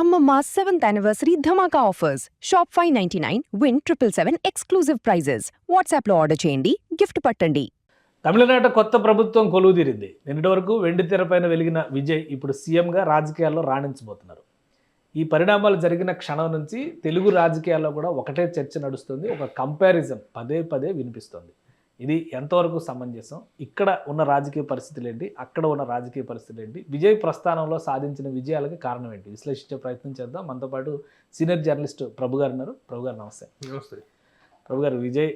Amma 7th anniversary Dhamaka offers. Shop 599, win 777 exclusive prizes. WhatsApp లో order చేయండి, gift పట్టండి. తమిళనాట కొత్త ప్రభుత్వం కొలువుదీరింది. నిన్నటి వరకు వెండి తెరపైన వెలిగిన విజయ్ ఇప్పుడు సీఎంగా రాజకీయాల్లో రాణించబోతున్నారు. ఈ పరిణామాలు జరిగిన క్షణం నుంచి తెలుగు రాజకీయాల్లో కూడా ఒకటే చర్చ నడుస్తుంది. ఒక కంపారిజన్ పదే పదే వినిపిస్తుంది. ఇది ఎంతవరకు సమంజసం, ఇక్కడ ఉన్న రాజకీయ పరిస్థితులు ఏంటి, అక్కడ ఉన్న రాజకీయ పరిస్థితులు ఏంటి, విజయ్ ప్రస్థానంలో సాధించిన విజయాలకి కారణం ఏంటి, విశ్లేషించే ప్రయత్నం చేద్దాం. మనతో పాటు సీనియర్ జర్నలిస్ట్ ప్రభు గారు ఉన్నారు. ప్రభు గారు నమస్తే. నమస్తే. ప్రభు గారు, విజయ్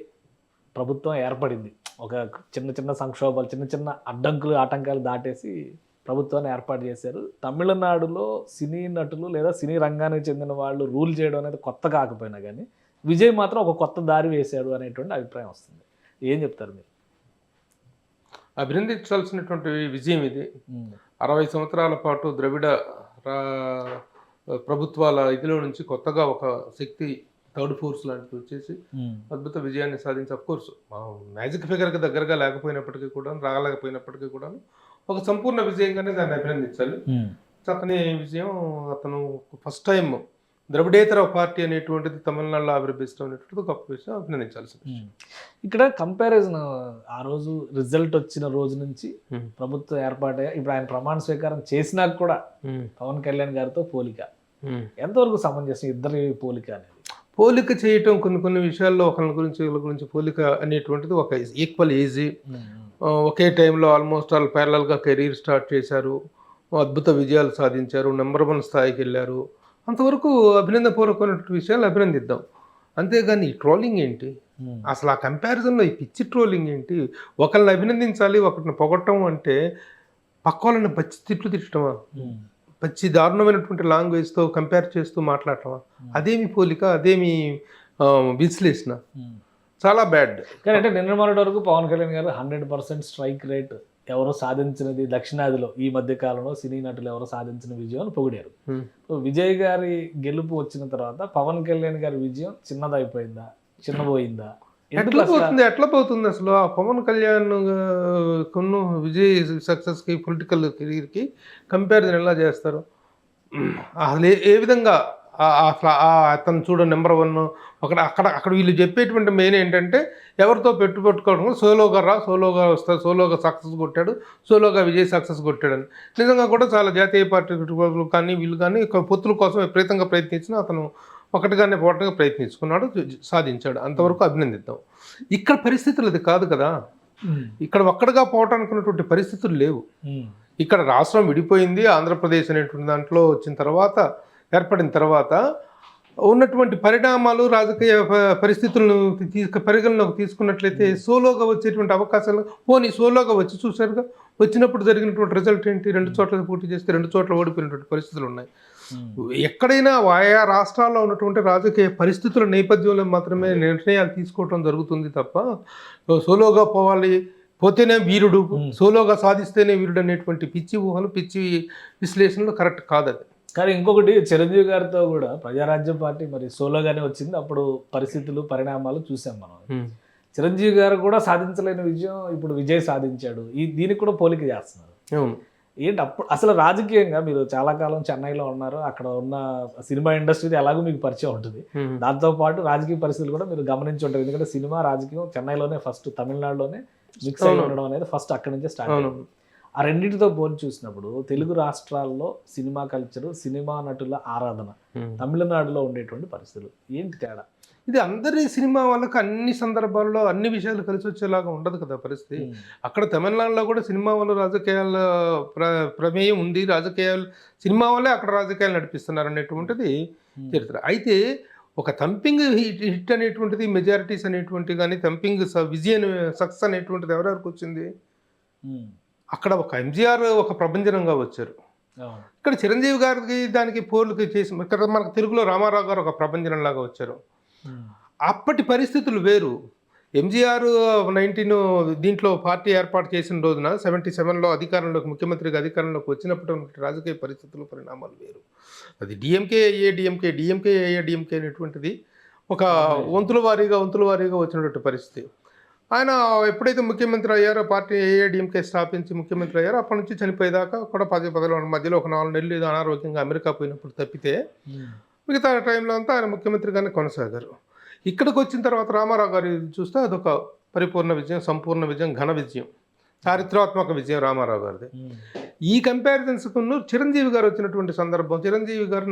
ప్రభుత్వం ఏర్పడింది. ఒక చిన్న చిన్న సంక్షోభాలు, చిన్న చిన్న అడ్డంకులు ఆటంకాలు దాటేసి ప్రభుత్వాన్ని ఏర్పాటు చేశారు. తమిళనాడులో సినీ నటులు లేదా సినీ రంగానికి చెందిన వాళ్ళు రూల్ చేయడం అనేది కొత్త కాకపోయినా కానీ విజయ్ మాత్రం ఒక కొత్త దారి వేశాడు అనేటువంటి అభిప్రాయం వస్తుంది. ఏం చెప్తారు మీరు? అభినందించాల్సినటువంటి విజయం ఇది. 60 సంవత్సరాల పాటు ద్రవిడ ప్రభుత్వాల ఇదిలో నుంచి కొత్తగా ఒక శక్తి థర్డ్ ఫోర్స్ లాంటిది వచ్చేసి అద్భుత విజయాన్ని సాధించి, అఫ్కోర్స్ మ్యాజిక్ ఫిగర్కి దగ్గరగా లేకపోయినప్పటికీ కూడా, రాగలేకపోయినప్పటికీ కూడా ఒక సంపూర్ణ విజయంగానే దాన్ని అభినందించాలి. అతని విజయం, అతను ఫస్ట్ టైం ద్రవిడేతర పార్టీ అనేటువంటిది తమిళనాడులో ఆవిర్భవిస్తాం అనేటువంటిది గొప్ప విషయం, అభినందించాల్సిన విషయం. ఇక్కడ కంపారిజన్, ఆ రోజు రిజల్ట్ వచ్చిన రోజు నుంచి ప్రభుత్వం ఏర్పాటయ్యా ఇప్పుడు ఆయన ప్రమాణ స్వీకారం చేసినాక కూడా పవన్ కళ్యాణ్ గారితో పోలిక ఎంతవరకు సమంజసం? ఇద్దరి పోలిక అనేది పోలిక చేయటం కొన్ని విషయాల్లో ఒకరి గురించి పోలిక అనేటువంటిది ఒక ఈక్వల్ ఈజీ. ఒకే టైంలో ఆల్మోస్ట్ ఆల్ ప్యారలల్గా కెరీర్ స్టార్ట్ చేశారు, అద్భుత విజయాలు సాధించారు, నెంబర్ 1 స్థాయికి వెళ్ళారు. అంతవరకు అభినందనపూర్వకమైనటువంటి విషయాలు అభినందిద్దాం. అంతేగాని ఈ ట్రోలింగ్ ఏంటి, అసలు ఆ కంపారిజన్లో ఈ పిచ్చి ట్రోలింగ్ ఏంటి? ఒకరిని అభినందించాలి, ఒకరిని పొగట్టం అంటే పక్క వాళ్ళని పచ్చి తిట్లు తిట్టడమా, పచ్చి దారుణమైనటువంటి లాంగ్వేజ్తో కంపేర్ చేస్తూ మాట్లాడటమా? అదేమి పోలిక, అదేమి విశ్లేషణ? చాలా బ్యాడ్. కానీ అంటే నిన్న మొన్నటి వరకు పవన్ కళ్యాణ్ గారు 100% స్ట్రైక్ రేట్ ఎవరో సాధించినది దక్షిణాదిలో ఈ మధ్య కాలంలో సినీ నటులు ఎవరో సాధించిన విజయం అని పొగిడారు. విజయ్ గారి గెలుపు వచ్చిన తర్వాత పవన్ కళ్యాణ్ గారి విజయం చిన్నదైపోయిందా, చిన్నపోయిందా? ఎట్లా పోతుంది అసలు? ఆ పవన్ కళ్యాణ్ కొన్ను విజయ్ సక్సెస్కి, పొలిటికల్ కెరీర్కి కంపారిజన్ ఎలా చేస్తారు? అసలు ఏ విధంగా అతను చూడ నెంబర్ 1 అక్కడ వీళ్ళు చెప్పేటువంటి మెయిన్ ఏంటంటే ఎవరితో పెట్టుకోవడం, సోలోగా వస్తా, సోలోగా సక్సెస్ కొట్టాడు, సోలోగా విజయ్ సక్సెస్ కొట్టాడని. నిజంగా కూడా చాలా జాతీయ పార్టీ కానీ వీళ్ళు కానీ పొత్తుల కోసం విపరీతంగా ప్రయత్నించిన అతను ఒకటిగానే పోవడానికి ప్రయత్నించుకున్నాడు, సాధించాడు. అంతవరకు అభినందిద్దాం. ఇక్కడ పరిస్థితులు అది కాదు కదా. ఇక్కడ ఒక్కడిగా పోవటానికి ఉన్నటువంటి పరిస్థితులు లేవు. ఇక్కడ రాష్ట్రం విడిపోయింది, ఆంధ్రప్రదేశ్ అనేటువంటి దాంట్లో వచ్చిన తర్వాత, ఏర్పడిన తర్వాత ఉన్నటువంటి పరిణామాలు, రాజకీయ పరిస్థితులను పరిగణలోకి తీసుకున్నట్లయితే సోలోగా వచ్చేటువంటి అవకాశాలు, పోనీ సోలోగా వచ్చి చూశారుగా, వచ్చినప్పుడు జరిగినటువంటి రిజల్ట్ ఏంటి? 2 చోట్ల పోటీ చేస్తే 2 చోట్ల ఓడిపోయినటువంటి పరిస్థితులు ఉన్నాయి. ఎక్కడైనా ఆయా రాష్ట్రాల్లో ఉన్నటువంటి రాజకీయ పరిస్థితుల నేపథ్యంలో మాత్రమే నిర్ణయాలు తీసుకోవటం జరుగుతుంది తప్ప సోలోగా పోవాలి, పోతేనే వీరుడు, సోలోగా సాధిస్తేనే వీరుడు అనేటువంటి పిచ్చి ఊహలు, పిచ్చి విశ్లేషణలు కరెక్ట్ కాదు అది. కానీ ఇంకొకటి, చిరంజీవి గారితో కూడా ప్రజారాజ్యం పార్టీ మరి సోలోగానే వచ్చింది. అప్పుడు పరిస్థితులు, పరిణామాలు చూసాం మనం. చిరంజీవి గారు కూడా సాధించలేని విజయం ఇప్పుడు విజయ్ సాధించాడు. దీనికి కూడా పోలిక చేస్తున్నారు. ఏంటి అప్పుడు అసలు రాజకీయంగా మీరు చాలా కాలం చెన్నైలో ఉన్నారు, అక్కడ ఉన్న సినిమా ఇండస్ట్రీ ఎలాగో మీకు పరిచయం ఉంటుంది, దాంతోపాటు రాజకీయ పరిస్థితులు కూడా మీరు గమనించి ఉంటారు. ఎందుకంటే సినిమా రాజకీయం చెన్నైలోనే ఫస్ట్, తమిళనాడులోనే మిక్స్ అయి ఉండడం అనేది ఫస్ట్ అక్కడి నుంచే స్టార్ట్ అయింది. ఆ రెండింటితో పోల్చి చూసినప్పుడు తెలుగు రాష్ట్రాల్లో సినిమా కల్చరు, సినిమా నటుల ఆరాధన, తమిళనాడులో ఉండేటువంటి పరిస్థితులు ఏంటి తేడా? ఇది అందరి సినిమా వాళ్ళకి అన్ని సందర్భాల్లో అన్ని విషయాలు కలిసి వచ్చేలాగా ఉండదు కదా పరిస్థితి. అక్కడ తమిళనాడులో కూడా సినిమా వాళ్ళు రాజకీయాల ప్రమేయం ఉంది, రాజకీయాలు సినిమా వాళ్ళే అక్కడ రాజకీయాలు నడిపిస్తున్నారు అనేటువంటిది చరిత్ర. అయితే ఒక థంపింగ్ హిట్ అనేటువంటిది, మెజారిటీస్ అనేటువంటి కానీ థంపింగ్ విజయం సక్సెస్ అనేటువంటిది ఎవరెవరికి వచ్చింది? అక్కడ ఒక ఎంజీఆర్ ఒక ప్రభంజనంగా వచ్చారు, ఇక్కడ చిరంజీవి గారికి దానికి పోలిక చేసి, ఇక్కడ మనకు తెలుగులో రామారావు గారు ఒక ప్రభంజనంలాగా వచ్చారు. అప్పటి పరిస్థితులు వేరు. ఎంజీఆర్ 19 దీంట్లో పార్టీ ఏర్పాటు చేసిన రోజున 77లో అధికారంలోకి, ముఖ్యమంత్రిగా అధికారంలోకి వచ్చినప్పుడు రాజకీయ పరిస్థితులు, పరిణామాలు వేరు. అది డిఎంకే అయ్యే డిఎంకే అనేటువంటిది ఒక వంతుల వారీగా వచ్చినటువంటి పరిస్థితి. ఆయన ఎప్పుడైతే ముఖ్యమంత్రి అయ్యారో, పార్టీ ఏఐడిఎంకే స్థాపించి ముఖ్యమంత్రి అయ్యారో, అప్పటి నుంచి చనిపోయేదాకా కూడా 10 మధ్యలో ఒక 4 నెలలు ఏదో అనారోగ్యంగా అమెరికా పోయినప్పుడు తప్పితే మిగతా టైంలో అంతా ఆయన ముఖ్యమంత్రిగానే కొనసాగారు. ఇక్కడికి వచ్చిన తర్వాత రామారావు గారు చూస్తే అదొక పరిపూర్ణ విజయం, సంపూర్ణ విజయం, ఘన విజయం, చారిత్రాత్మక విజయం రామారావు గారిది. ఈ కంపారిజన్స్కును చిరంజీవి గారు వచ్చినటువంటి సందర్భం, చిరంజీవి గారు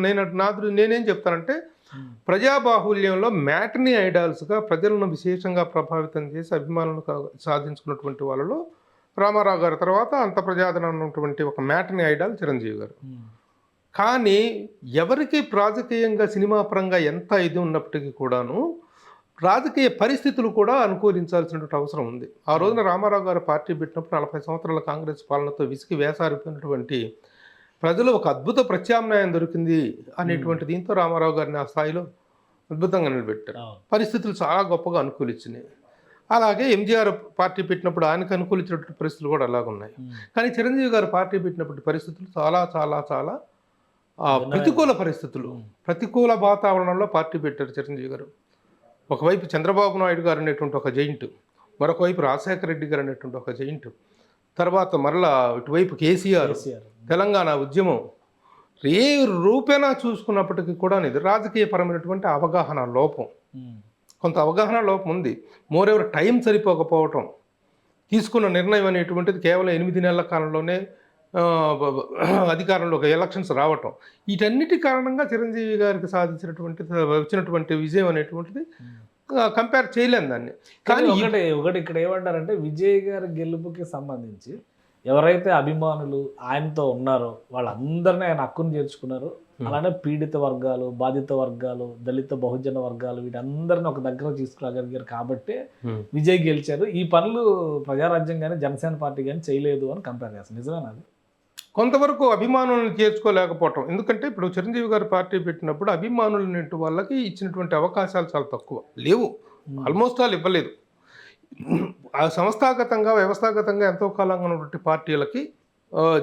నేనేం చెప్తానంటే, ప్రజాబాహుల్యంలో మ్యాట్నీ ఐడాల్స్గా ప్రజలను విశేషంగా ప్రభావితం చేసి అభిమానులను సాధించుకున్నటువంటి వాళ్ళలో రామారావు గారి తర్వాత అంత ప్రజాదరణ ఉన్నటువంటి ఒక మ్యాట్నీ ఐడాల్ చిరంజీవి గారు. కానీ ఎవరికి రాజకీయంగా సినిమా పరంగా ఎంత ఇది ఉన్నప్పటికీ కూడాను రాజకీయ పరిస్థితులు కూడా అనుకూలించాల్సినటువంటి అవసరం ఉంది. ఆ రోజున రామారావు గారు పార్టీ పెట్టినప్పుడు 40 సంవత్సరాల కాంగ్రెస్ పాలనతో విసిగి వేసారిపోయినటువంటి ప్రజలు ఒక అద్భుత ప్రత్యామ్నాయం దొరికింది అనేటువంటి దీంతో రామారావు గారిని ఆ స్థాయిలో అద్భుతంగా నిలబెట్టారు. పరిస్థితులు చాలా గొప్పగా అనుకూలించినాయి. అలాగే ఎంజీఆర్ పార్టీ పెట్టినప్పుడు ఆయనకు అనుకూలించినటువంటి పరిస్థితులు కూడా అలాగున్నాయి. కానీ చిరంజీవి గారు పార్టీ పెట్టినప్పుడు పరిస్థితులు చాలా చాలా చాలా ప్రతికూల పరిస్థితులు, ప్రతికూల వాతావరణంలో పార్టీ పెట్టారు చిరంజీవి గారు. ఒకవైపు చంద్రబాబు నాయుడు గారు అనేటువంటి ఒక జైంట్, మరొక వైపు రాజశేఖర రెడ్డి గారు అనేటువంటి ఒక జైంట్, తర్వాత మరలా ఇటువైపు కేసీఆర్, తెలంగాణ ఉద్యమం, ఏ రూపేణా చూసుకున్నప్పటికీ కూడా ఇది రాజకీయపరమైనటువంటి అవగాహన లోపం, కొంత అవగాహన లోపం ఉంది. మోరెవర్ టైం సరిపోకపోవటం, తీసుకున్న నిర్ణయం అనేటువంటిది కేవలం 8 నెలల కాలంలోనే అధికారంలోకి ఎలక్షన్స్ రావటం, వీటన్నిటి కారణంగా చిరంజీవి గారికి వచ్చినటువంటి విజయం అనేటువంటిది కంపేర్ చేయలేము దాన్ని. కానీ ఒకటి ఇక్కడ ఏమంటారంటే, విజయ్ గారి గెలుపుకి సంబంధించి ఎవరైతే అభిమానులు ఆయనతో ఉన్నారో వాళ్ళందరినీ ఆయన హక్కును చేర్చుకున్నారు. అలానే పీడిత వర్గాలు, బాధిత వర్గాలు, దళిత బహుజన వర్గాలు, వీటందరిని ఒక దగ్గర తీసుకురాగలిగారు కాబట్టి విజయ్ గెలిచారు. ఈ పనులు ప్రజారాజ్యం కానీ జనసేన పార్టీ కానీ చేయలేదు అని కంపేర్ చేస్తారు. నిజమేనా అది? కొంతవరకు అభిమానులను చేర్చుకోలేకపోవటం. ఎందుకంటే ఇప్పుడు చిరంజీవి గారు పార్టీ పెట్టినప్పుడు అభిమానులు వాళ్ళకి ఇచ్చినటువంటి అవకాశాలు చాలా తక్కువ, లేవు, ఆల్మోస్ట్ ఆల్ ఇవ్వలేదు. ఆ సంస్థాగతంగా వ్యవస్థాగతంగా ఎంతో కాలంగా ఉన్నటువంటి పార్టీలకి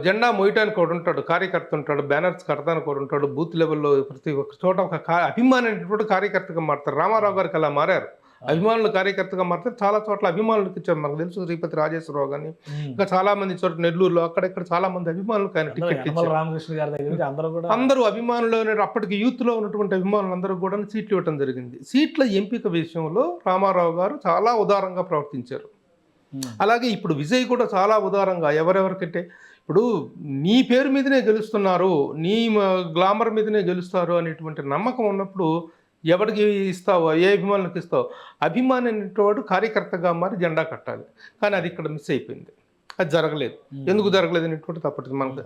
జెండా మోయటానికి ఒకటి ఉంటాడు, కార్యకర్త ఉంటాడు, బ్యానర్స్ కడతానికి ఒకటి ఉంటాడు, బూత్ లెవెల్లో ప్రతి ఒక్క చోట ఒక అభిమాని అనేటువంటి కార్యకర్తగా మారుతారు. రామారావు గారికి అలా మారారు, అభిమానులు కార్యకర్తగా మారితే చాలా చోట్ల అభిమానులకు ఇచ్చారు. మనకు తెలుసు శ్రీపతి రాజేశ్వరరావు కానీ ఇంకా చాలా మంది చోట నెల్లూరులో అక్కడెక్కడ చాలా మంది అభిమానులకు ఆయన టికెట్ ఇచ్చారు. రామకృష్ణ గారి దగ్గర అందరూ అభిమానులు, అప్పటికి యూత్లో ఉన్నటువంటి అభిమానులు అందరూ కూడా సీట్లు ఇవ్వడం జరిగింది. సీట్ల ఎంపిక విషయంలో రామారావు గారు చాలా ఉదారంగా ప్రవర్తించారు. అలాగే ఇప్పుడు విజయ్ కూడా చాలా ఉదారంగా, ఎవరెవరికంటే ఇప్పుడు నీ పేరు మీదనే గెలుస్తున్నారు, నీ గ్లామర్ మీదనే గెలుస్తారు అనేటువంటి నమ్మకం ఉన్నప్పుడు ఎవరికి ఇస్తావు, ఏ అభిమానులకు ఇస్తావు? అభిమాని అనేటవాడు కార్యకర్తగా మారి జెండా కట్టాలి. కానీ అది ఇక్కడ మిస్ అయిపోయింది, అది జరగలేదు. ఎందుకు జరగలేదు అనేటువంటిది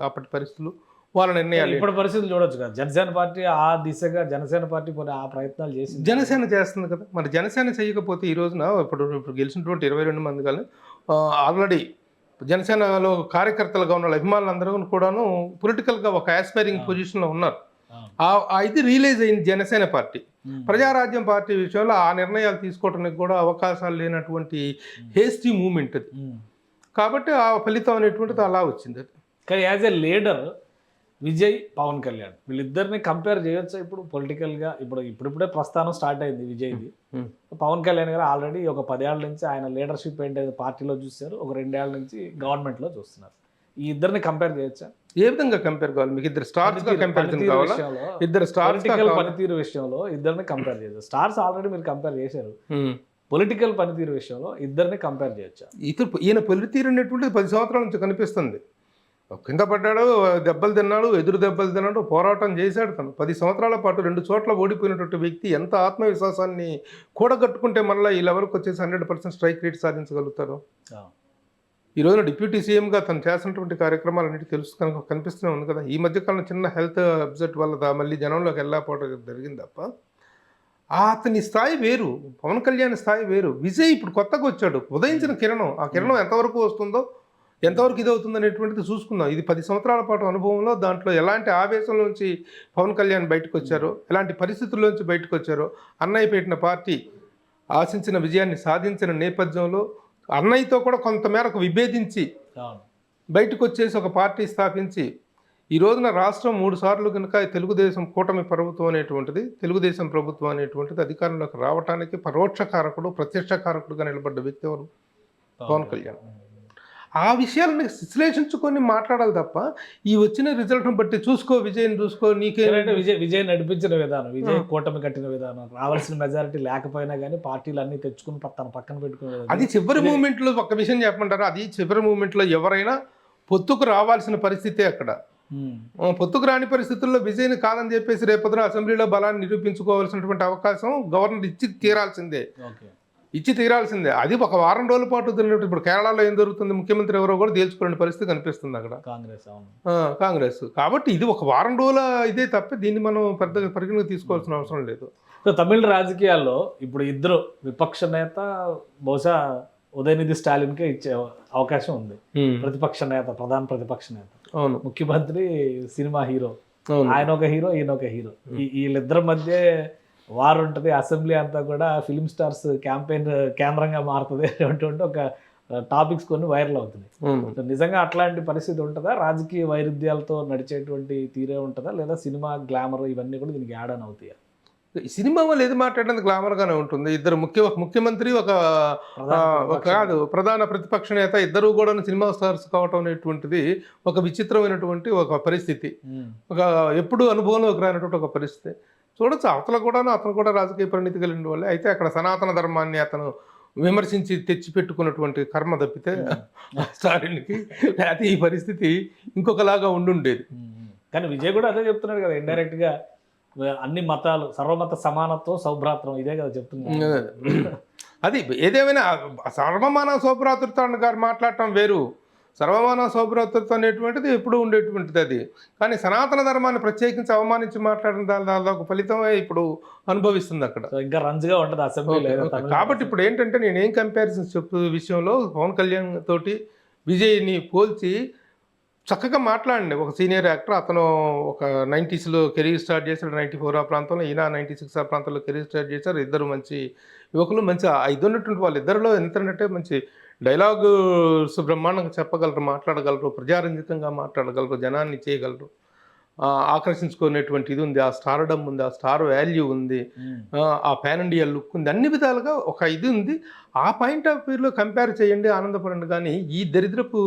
అప్పటి పరిస్థితులు, వాళ్ళ నిర్ణయాలు. ఇప్పుడు పరిస్థితులు చూడొచ్చు కదా, జనసేన పార్టీ ఆ దిశగా జనసేన పార్టీ ఆ ప్రయత్నాలు చేసి జనసేన చేస్తుంది కదా. మరి జనసేన చేయకపోతే ఈ రోజున ఇప్పుడు గెలిచినటువంటి 22 మంది కానీ ఆల్రెడీ జనసేనలో కార్యకర్తలుగా ఉన్న అభిమానులందరూ కూడాను పొలిటికల్గా ఒక ఆస్పైరింగ్ పొజిషన్లో ఉన్నారు. ఇది రియలైజ్ అయింది జనసేన పార్టీ. ప్రజారాజ్యం పార్టీ విషయంలో ఆ నిర్ణయాలు తీసుకోవడానికి కూడా అవకాశాలు లేనటువంటి హేస్టీ మూమెంట్ అది. కాబట్టి ఆ ఫలితం అనేటువంటిది అలా వచ్చింది. అది కానీ as a leader Vijay, Pavan Kalyan వీళ్ళిద్దరిని కంపేర్ చేయొచ్చు ఇప్పుడు పొలిటికల్గా? ఇప్పుడిప్పుడే ప్రస్థానం స్టార్ట్ అయింది విజయ్ది. పవన్ కళ్యాణ్ గారు ఆల్రెడీ ఒక 10 ఏళ్ల నుంచి ఆయన లీడర్షిప్ ఏంటంటే పార్టీలో చూస్తారు, ఒక 2 ఏళ్ల నుంచి గవర్నమెంట్లో చూస్తున్నారు. ఈ ఇద్దరిని కంపేర్ చేయొచ్చా? ఏ విధంగా కంపేర్ కావాలి? మీకు ఇద్దరు స్టార్స్ కంపారిజన్ కావాలా? ఇద్దరు స్టార్స్ పనితీరు విషయంలో ఇద్దరిని కంపేర్ చేయొచ్చు. స్టార్స్ ఆల్రెడీ మీరు కంపేర్ చేశారు, పొలిటికల్ పనితీరు విషయంలో ఇద్దరిని కంపేర్ చేయొచ్చా? ఈయన పనితీరు అనేటువంటిది 10 సంవత్సరాల నుంచి కనిపిస్తుంది. కింద పడ్డాడు, దెబ్బలు తిన్నాడు, ఎదురు దెబ్బలు తిన్నాడు, పోరాటం చేశాడు. తను 10 సంవత్సరాల పాటు 2 చోట్ల ఓడిపోయినటువంటి వ్యక్తి ఎంత ఆత్మవిశ్వాసాన్ని కూడగట్టుకుంటే మళ్ళీ ఈ లెవెల్కి వచ్చేసి 100% స్ట్రైక్ రేట్ సాధించగలుగుతారు. ఈ రోజున డిప్యూటీ సీఎంగా తను చేసినటువంటి కార్యక్రమాలన్నిటి తెలుసు కనిపిస్తూనే ఉంది కదా. ఈ మధ్యకాలంలో చిన్న హెల్త్ అప్సెట్ వల్ల మళ్ళీ జనంలోకి వెళ్ళకపోవడం జరిగింది తప్ప అతని స్థాయి వేరు, పవన్ కళ్యాణ్ స్థాయి వేరు. విజయ్ ఇప్పుడు కొత్తగా వచ్చాడు, ఉదయించిన కిరణం. ఆ కిరణం ఎంతవరకు వస్తుందో, ఎంతవరకు ఇది అవుతుంది అనేటువంటిది చూసుకుందాం. ఇది 10 సంవత్సరాల పాటు అనుభవంలో దాంట్లో ఎలాంటి ఆవేశంలోంచి పవన్ కళ్యాణ్ బయటకు వచ్చారో, ఎలాంటి పరిస్థితుల్లోంచి బయటకు వచ్చారో, అన్నయ్య పెట్టిన పార్టీ ఆశించిన విజయాన్ని సాధించిన నేపథ్యంలో అన్నయ్యతో కూడా కొంతమేరకు విభేదించి బయటకు వచ్చేసి ఒక పార్టీ స్థాపించి ఈ రోజున రాష్ట్రం 3 సార్లు కనుక తెలుగుదేశం కూటమి ప్రభుత్వం అనేటువంటిది, తెలుగుదేశం ప్రభుత్వం అనేటువంటిది అధికారంలోకి రావడానికి పరోక్ష కారకుడు, ప్రత్యక్ష కారకుడుగా నిలబడ్డ వ్యక్తి ఎవరు? పవన్ కళ్యాణ్. ఆ విషయాలను విశ్లేషించుకొని మాట్లాడాలి తప్ప, ఈ వచ్చిన రిజల్ట్ను బట్టి చూసుకో, విజయం చూసుకో, నీకే అంటే విజయ్ నడిపించిన విధానం, విజయ్ కూటమి కట్టిన విధానం, రావాల్సిన మెజారిటీ లేకపోయినా కానీ పార్టీలు అన్ని తెచ్చుకుని తన పక్కన పెట్టుకునే అది చివరి మూమెంట్లో ఒక విషయం చెప్పమంటారా? అది చివరి మూమెంట్లో ఎవరైనా పొత్తుకు రావాల్సిన పరిస్థితే అక్కడ. పొత్తుకు రాని పరిస్థితుల్లో విజయ్ని కాదని చెప్పేసి రేపొద్దున అసెంబ్లీలో బలాన్ని నిరూపించుకోవాల్సినటువంటి అవకాశం గవర్నర్ ఇచ్చి తీరాల్సిందే. అది ఒక వారం రోజుల పాటు జరిగినట్టు. ఇప్పుడు కేరళలో ఏం జరుగుతుంది, ముఖ్యమంత్రి ఎవరో కూడా తేల్చుకునే పరిస్థితి కనిపిస్తుంది అక్కడ, కాంగ్రెస్. కాబట్టి ఇది ఒక వారం రోజుల ఇదే తప్ప దీన్ని మనం పెద్దగా పరిగణలోకి తీసుకోవాల్సిన అవసరం లేదు. తమిళ రాజకీయాల్లో ఇప్పుడు ఇద్దరు విపక్ష నేత బహుశా ఉదయనిధి స్టాలిన్కే ఇచ్చే అవకాశం ఉంది. ప్రధాన ప్రతిపక్ష నేత, అవును, ముఖ్యమంత్రి, సినిమా హీరో, ఆయన ఒక హీరో, ఈయన ఒక హీరో. వీళ్ళిద్దరి మధ్య వారు ఉంటుంది. అసెంబ్లీ అంతా కూడా ఫిలిం స్టార్స్ క్యాంపెయిన్ కేంద్రంగా మారుతుంది అటువంటి ఒక టాపిక్స్ కొన్ని వైరల్ అవుతున్నాయి. నిజంగా అట్లాంటి పరిస్థితి ఉంటుందా? రాజకీయ వైరుధ్యాలతో నడిచేటువంటి తీరే ఉంటుందా, లేదా సినిమా గ్లామర్ ఇవన్నీ కూడా దీనికి యాడ్ ఆన్ అవుతాయా? సినిమా వాళ్ళు ఏది మాట్లాడడానికి గ్లామర్గానే ఉంటుంది. ఇద్దరు ముఖ్యమంత్రి, ప్రధాన ప్రతిపక్ష నేత, ఇద్దరు కూడా సినిమా స్టార్స్ కావటం అనేటువంటిది ఒక విచిత్రమైనటువంటి ఒక పరిస్థితి, ఒక ఎప్పుడు అనుభవంలోకి రానటువంటి ఒక పరిస్థితి. చూడొచ్చు, అతను కూడా రాజకీయ పరిణితి కలిగిన వాళ్ళే. అయితే అక్కడ సనాతన ధర్మాన్ని అతను విమర్శించి తెచ్చిపెట్టుకున్నటువంటి కర్మ తప్పితే స్టాలిన్కి, అయితే ఈ పరిస్థితి ఇంకొకలాగా ఉండుండేది. కానీ విజయ్ కూడా అదే చెప్తున్నాడు కదా, ఇండైరెక్ట్గా అన్ని మతాలు, సర్వమత సమానత్వం, సౌభ్రాతృత్వం, ఇదే కదా చెప్తున్నారు. అది ఏదేమైనా సర్వమానవ సౌభ్రాతృత్వాన్ని గారు మాట్లాడటం వేరు. సర్వమానవ సౌభ్రాతృత్వం అనేటువంటిది ఎప్పుడు ఉండేటువంటిది. అది కానీ సనాతన ధర్మాన్ని ప్రత్యేకించి అవమానించి మాట్లాడిన దాని ఒక ఫలితమే ఇప్పుడు అనుభవిస్తుంది అక్కడ. ఇంకా రంజుగా ఉంటుంది అసెంబ్లీ. కాబట్టి ఇప్పుడు ఏంటంటే నేనేం కంపారిజన్స్ చెప్పు విషయంలో పవన్ కళ్యాణ్ తోటి విజయ్ని పోల్చి చక్కగా మాట్లాడండి. ఒక సీనియర్ యాక్టర్, అతను ఒక 90s కెరీర్ స్టార్ట్ చేశాడు, 94 ఆ ప్రాంతంలో, ఈయన 96 ఆ ప్రాంతంలో కెరీర్ స్టార్ట్ చేశారు. ఇద్దరు మంచి యువకులు, మంచి ఇది ఉన్నటువంటి వాళ్ళిద్దరిలో ఎంతంటే మంచి డైలాగ్స్ బ్రహ్మాండంగా చెప్పగలరు, మాట్లాడగలరు, ప్రజారంజితంగా మాట్లాడగలరు, జనాన్ని చేయగలరు, ఆకర్షించుకునేటువంటి ఇది ఉంది, ఆ స్టార్డమ్ ఉంది, ఆ స్టార్ వాల్యూ ఉంది, ఆ పాన్ ఇండియా లుక్ ఉంది, అన్ని విధాలుగా ఒక ఇది ఉంది. ఆ పాయింట్ ఆఫ్ వ్యూలో కంపేర్ చేయండి, ఆనందపడండి. కానీ ఈ దరిద్రపు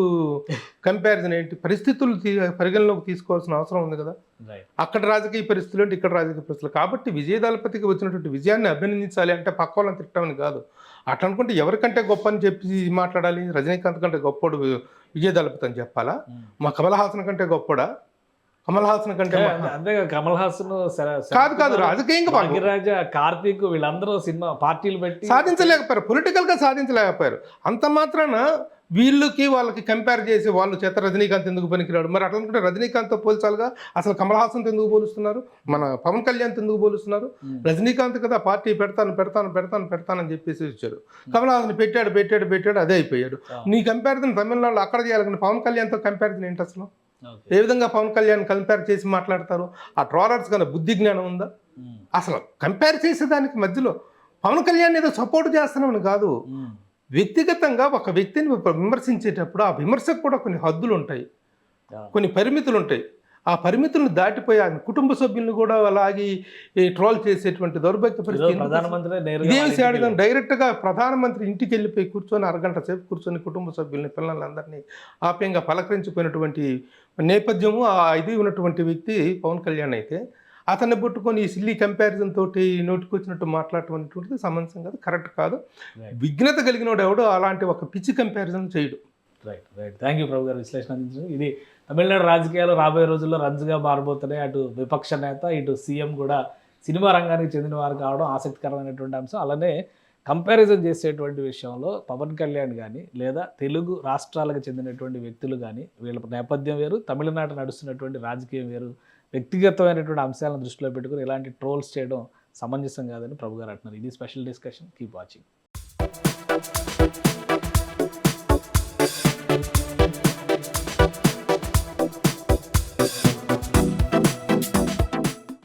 కంపారిజన్ ఏంటి? పరిస్థితులు పరిగణలోకి తీసుకోవాల్సిన అవసరం ఉంది కదా. అక్కడ రాజకీయ పరిస్థితులు అంటే ఇక్కడ రాజకీయ పరిస్థితులు. కాబట్టి విజయ దళపతికి వచ్చినటువంటి విజయాన్ని అభినందించాలి అంటే పక్క వాళ్ళని తిట్టమని కాదు. అట్లా అనుకుంటే ఎవరికంటే గొప్ప అని చెప్పి మాట్లాడాలి. రజనీకాంత్ కంటే గొప్పడు విజయ దళపతి అని చెప్పాలా? మా కమల్ హాసన్ కంటే గొప్పడా? కమల్ హాసన్ కంటే అంతే కమల్ హాసన్ కాదు రాజకీయంగా భాగ్యరాజ, కార్తీక్ వీళ్ళందరూ సినిమా పార్టీలు పెట్టి సాధించలేకపోయారు, పొలిటికల్గా సాధించలేకపోయారు. అంత మాత్రాన వాళ్ళకి కంపేర్ చేసి వాళ్ళు చేత రజనీకాంత్ ఎందుకు పనికిరాడు? మరి అట్లా అనుకుంటే రజనీకాంత్తో పోల్చాలిగా. అసలు కమల్ హాసన్తో ఎందుకు పోలుస్తున్నారు? మన పవన్ కళ్యాణ్తో ఎందుకు పోలుస్తున్నారు? రజనీకాంత్ కదా పార్టీ పెడతానని చెప్పేసి వచ్చాడు. కమల్ హాసన్ పెట్టాడు, అదే అయిపోయాడు. నీ కంపారిజన్ తమిళనాడులో అక్కడ చేయాలి, కానీ పవన్ కళ్యాణ్తో కంపారిజన్ ఏంటి అసలు? ఏ విధంగా పవన్ కళ్యాణ్ కంపేర్ చేసి మాట్లాడతారు? ఆ ట్రోలర్స్ కన్నా బుద్ధి జ్ఞానం ఉందా? అసలు కంపేర్ చేసేదానికి మధ్యలో పవన్ కళ్యాణ్ ఏదో సపోర్ట్ చేస్తున్నామని కాదు, వ్యక్తిగతంగా ఒక వ్యక్తిని విమర్శించేటప్పుడు ఆ విమర్శకు కూడా కొన్ని హద్దులు ఉంటాయి, కొన్ని పరిమితులు ఉంటాయి. ఆ పరిమితులను దాటిపోయి ఆ కుటుంబ సభ్యులను కూడా అలాగే ట్రోల్ చేసేటువంటి దౌర్భాగ్య పరిస్థితి. డైరెక్ట్గా ప్రధానమంత్రి ఇంటికి వెళ్ళిపోయి కూర్చొని అరగంట సేపు కూర్చొని కుటుంబ సభ్యుల్ని, పిల్లలందరినీ ఆప్యంగా పలకరించిపోయినటువంటి నేపథ్యము ఆ ఇది ఉన్నటువంటి వ్యక్తి పవన్ కళ్యాణ్ అయితే, అతన్ని పట్టుకొని ఈ సిల్లీ కంపారిజన్ తోటి నోటికొచ్చినట్టు మాట్లాడటం అనేటువంటిది సమంజసం కాదు, కరెక్ట్ కాదు. విఘ్నత కలిగిన వాడు ఎవడో అలాంటి ఒక పిచ్చి కంపారిజన్ చేయడు. రైట్. థ్యాంక్ యూ ప్రభు గారు విశ్లేషణ అందించారు. ఇది తమిళనాడు రాజకీయాలు రాబోయే రోజుల్లో రంజుగా మారబోతున్నాయి. అటు విపక్ష నేత, ఇటు సీఎం కూడా సినిమా రంగానికి చెందిన వారు కావడం ఆసక్తికరమైనటువంటి అంశం. అలానే కంపారిజన్ చేసేటువంటి విషయంలో పవన్ కళ్యాణ్ కానీ లేదా తెలుగు రాష్ట్రాలకు చెందినటువంటి వ్యక్తులు కానీ వీళ్ళ నేపథ్యం వేరు, తమిళనాడు నడుస్తున్నటువంటి రాజకీయం వేరు, వ్యక్తిగతమైనటువంటి అంశాలను దృష్టిలో పెట్టుకుని ఇలాంటి ట్రోల్స్ చేయడం సమంజసం కాదని ప్రభు గారు అంటున్నారు. ఇది స్పెషల్ డిస్కషన్. Keep watching.